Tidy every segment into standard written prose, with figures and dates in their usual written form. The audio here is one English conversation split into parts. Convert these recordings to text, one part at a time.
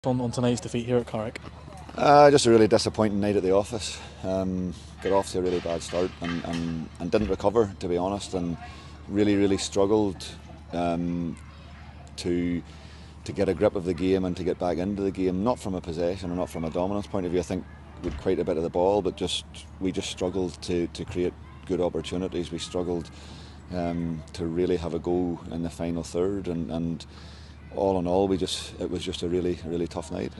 On tonight's defeat here at Carrick? Just a really disappointing night at the office. Got off to a really bad start and didn't recover, to be honest, and really struggled to get a grip of the game and to get back into the game. Not from a possession or not from a dominance point of view. I think we'd quite a bit of the ball, but we just struggled to create good opportunities. We struggled to really have a go in the final third, and all in all, it was just a really tough night.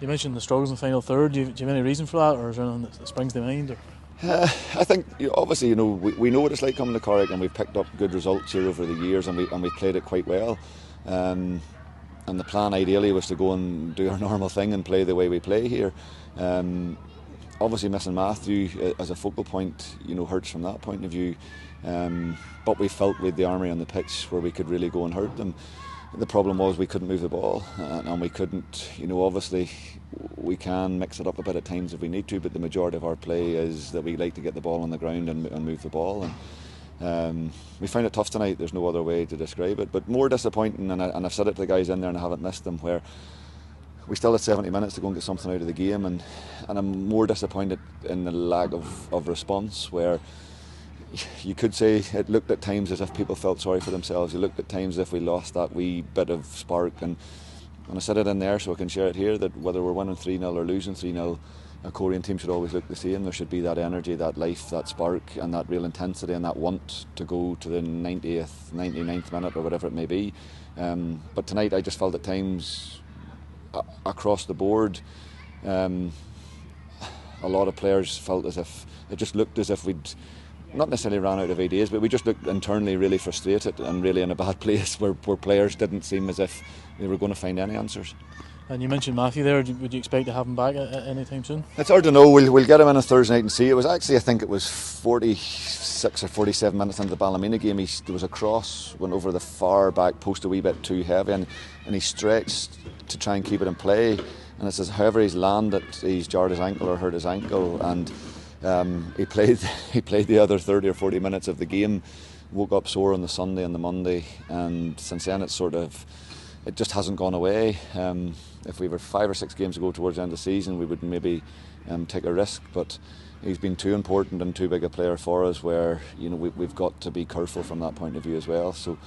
You mentioned the struggles in the final third. Do you have any reason for that, or is there anything that springs to mind? I think obviously we know what it's like coming to Carrick, and we've picked up good results here over the years, and we played it quite well. And the plan ideally was to go and do our normal thing and play the way we play here. Obviously missing Matthew as a focal point, hurts from that point of view. But we felt with the army on the pitch where we could really go and hurt them. The problem was we couldn't move the ball, and we couldn't, obviously we can mix it up a bit at times if we need to, but the majority of our play is that we like to get the ball on the ground and move the ball. And we found it tough tonight. There's no other way to describe it, but more disappointing, and I've said it to the guys in there and I haven't missed them, where we still had 70 minutes to go and get something out of the game, and I'm more disappointed in the lack of response, where you could say it looked at times as if people felt sorry for themselves. It looked at times as if we lost that wee bit of spark, and I said it in there so I can share it here, that whether we're winning 3-0 or losing 3-0, a Coleraine team should always look the same. There should be that energy, that life, that spark, and that real intensity and that want to go to the 90th, 99th minute or whatever it may be. But tonight I just felt at times across the board, a lot of players felt as if it just looked as if we'd not necessarily ran out of ideas, but we just looked internally really frustrated and really in a bad place, where players didn't seem as if they were going to find any answers. And you mentioned Matthew there. Would you expect to have him back any time soon? It's hard to know. We'll get him in on Thursday night and see. It was actually, I think it was 46 or 47 minutes into the Ballymena game. There was a cross, went over the far back post a wee bit too heavy, and he stretched to try and keep it in play. And it says, however he's landed, he's jarred his ankle or hurt his ankle, and he played the other 30 or 40 minutes of the game. Woke up sore on the Sunday and the Monday, and since then it just hasn't gone away. If we were 5 or 6 games to go towards the end of the season, we would maybe take a risk, but he's been too important and too big a player for us, where we've got to be careful from that point of view as well. So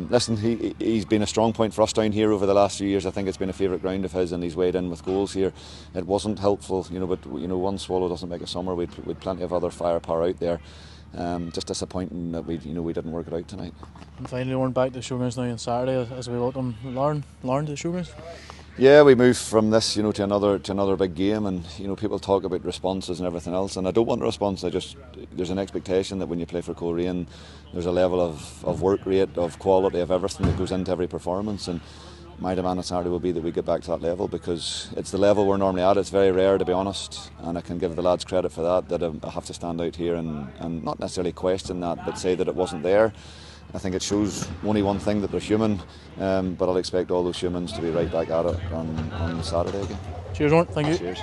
listen, he's been a strong point for us down here over the last few years. I think it's been a favourite ground of his, and he's weighed in with goals here. It wasn't helpful, but one swallow doesn't make a summer. We'd plenty of other firepower out there. Just disappointing that we didn't work it out tonight. And finally, Oran, back to the showgrounds now on Saturday as we welcome Lauren to the showgrounds. Yeah, we moved from this, to another big game, and people talk about responses and everything else, and I don't want a response. There's an expectation that when you play for Coleraine, there's a level of work rate, of quality, of everything that goes into every performance, and my demand on Saturday will be that we get back to that level, because it's the level we're normally at. It's very rare, to be honest, and I can give the lads credit for that I have to stand out here and not necessarily question that, but say that it wasn't there. I think it shows only one thing, that they're human, but I'll expect all those humans to be right back at it on Saturday again. Cheers, Oran. Thank you. Cheers.